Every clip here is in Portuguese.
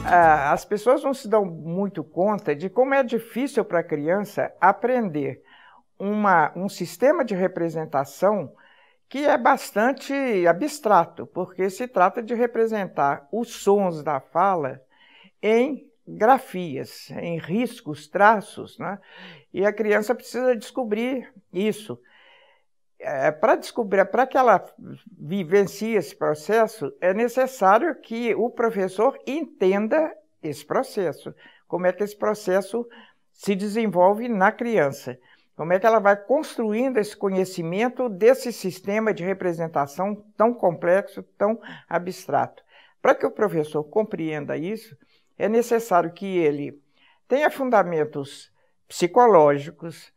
As pessoas não se dão muito conta de como é difícil para a criança aprender um sistema de representação que é bastante abstrato, porque se trata de representar os sons da fala em grafias, em riscos, traços, né? E a criança precisa descobrir isso. Para que ela vivencie esse processo, é necessário que o professor entenda esse processo, como é que esse processo se desenvolve na criança, como é que ela vai construindo esse conhecimento desse sistema de representação tão complexo, tão abstrato. Para que o professor compreenda isso, é necessário que ele tenha fundamentos psicológicos,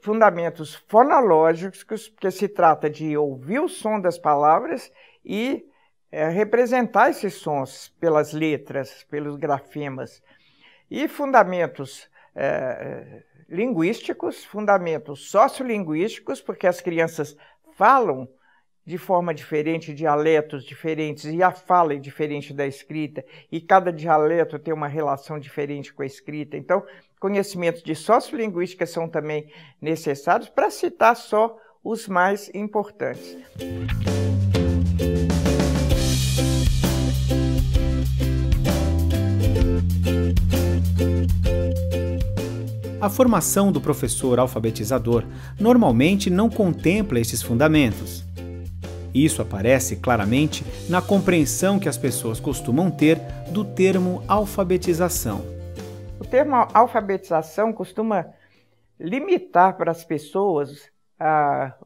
fundamentos fonológicos, porque se trata de ouvir o som das palavras e representar esses sons pelas letras, pelos grafemas, e fundamentos linguísticos, fundamentos sociolinguísticos, porque as crianças falam de forma diferente, dialetos diferentes, e a fala é diferente da escrita, e cada dialeto tem uma relação diferente com a escrita. Então, conhecimentos de sociolinguística são também necessários, para citar só os mais importantes. A formação do professor alfabetizador normalmente não contempla esses fundamentos. Isso aparece claramente na compreensão que as pessoas costumam ter do termo alfabetização. O termo alfabetização costuma limitar para as pessoas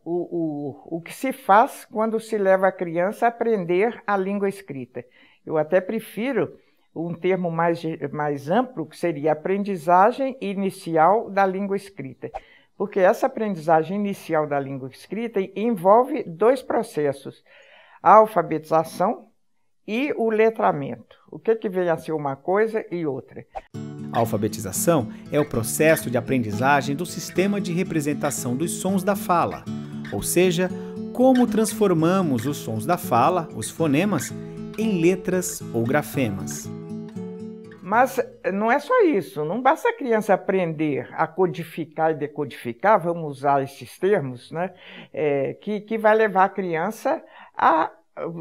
o que se faz quando se leva a criança a aprender a língua escrita. Eu até prefiro um termo mais amplo, que seria aprendizagem inicial da língua escrita. Porque essa aprendizagem inicial da língua escrita envolve dois processos, a alfabetização e o letramento. O que vem a ser uma coisa e outra? A alfabetização é o processo de aprendizagem do sistema de representação dos sons da fala, ou seja, como transformamos os sons da fala, os fonemas, em letras ou grafemas. Mas não é só isso, não basta a criança aprender a codificar e decodificar, vamos usar esses termos, né? Que vai levar a criança a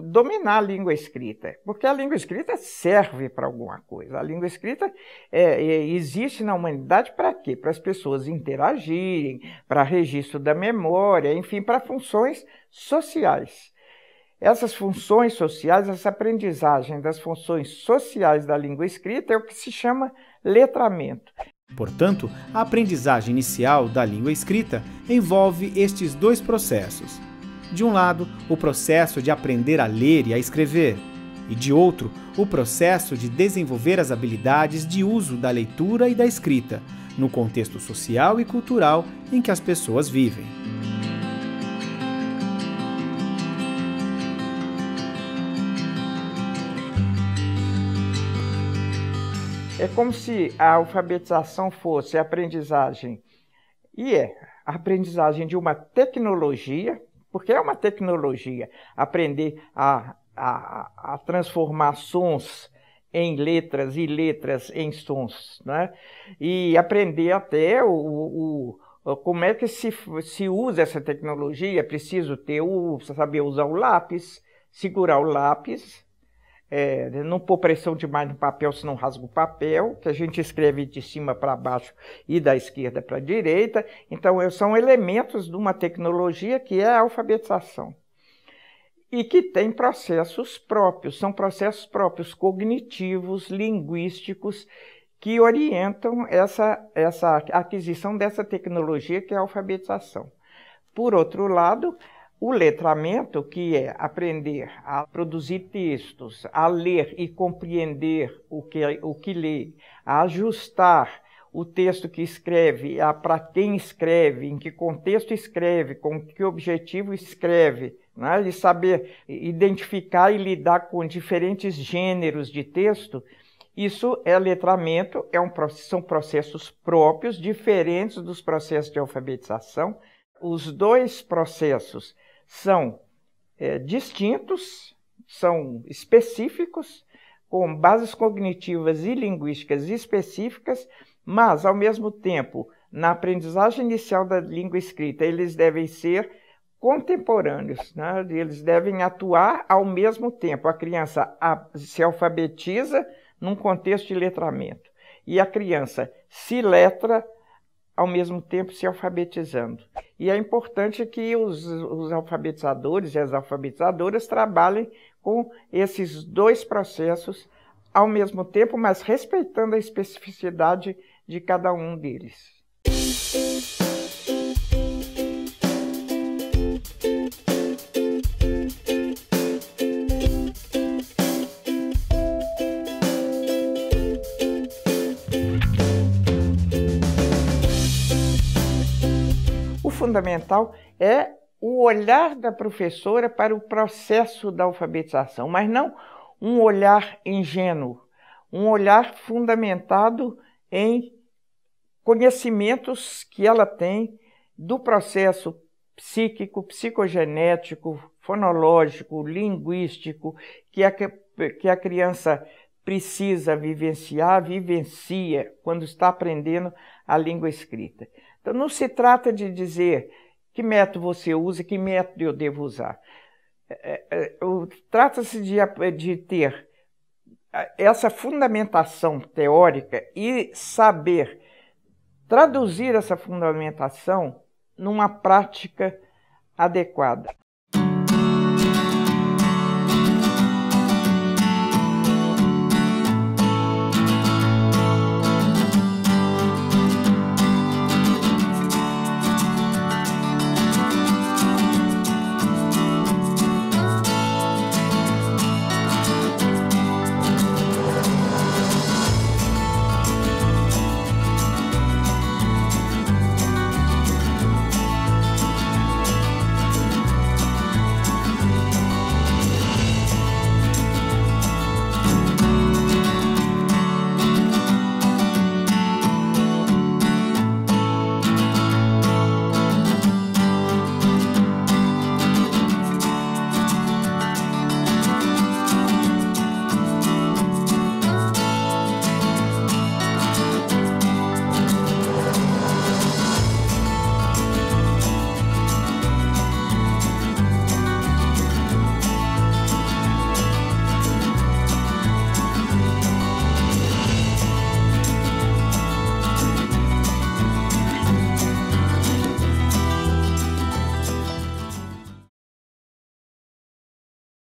dominar a língua escrita, porque a língua escrita serve para alguma coisa. A língua escrita existe na humanidade para quê? Para as pessoas interagirem, para registro da memória, enfim, para funções sociais. Essas funções sociais, essa aprendizagem das funções sociais da língua escrita é o que se chama letramento. Portanto, a aprendizagem inicial da língua escrita envolve estes dois processos. De um lado, o processo de aprender a ler e a escrever, e de outro, o processo de desenvolver as habilidades de uso da leitura e da escrita, no contexto social e cultural em que as pessoas vivem. É como se a alfabetização fosse a aprendizagem, a aprendizagem de uma tecnologia, porque é uma tecnologia, aprender a transformar sons em letras e letras em sons, né? E aprender até como é que se usa essa tecnologia. É preciso saber usar o lápis, segurar o lápis, não pôr pressão demais no papel, senão rasga o papel, que a gente escreve de cima para baixo e da esquerda para a direita. Então, são elementos de uma tecnologia que é a alfabetização. E que tem processos próprios, são processos próprios, cognitivos, linguísticos, que orientam essa aquisição dessa tecnologia que é a alfabetização. Por outro lado, o letramento, que é aprender a produzir textos, a ler e compreender o que lê, a ajustar o texto que escreve para quem escreve, em que contexto escreve, com que objetivo escreve, né? E saber identificar e lidar com diferentes gêneros de texto. Isso é letramento, são processos próprios, diferentes dos processos de alfabetização. Os dois processos são distintos, são específicos, com bases cognitivas e linguísticas específicas, mas, ao mesmo tempo, na aprendizagem inicial da língua escrita, eles devem ser contemporâneos, né? Eles devem atuar ao mesmo tempo. A criança se alfabetiza num contexto de letramento e a criança se letra ao mesmo tempo se alfabetizando. E é importante que os alfabetizadores e as alfabetizadoras trabalhem com esses dois processos ao mesmo tempo, mas respeitando a especificidade de cada um deles. O fundamental é o olhar da professora para o processo da alfabetização, mas não um olhar ingênuo, um olhar fundamentado em conhecimentos que ela tem do processo psíquico, psicogenético, fonológico, linguístico, que a criança precisa vivencia quando está aprendendo a língua escrita. Então, não se trata de dizer que método você usa, que método eu devo usar. Trata-se de ter essa fundamentação teórica e saber traduzir essa fundamentação numa prática adequada.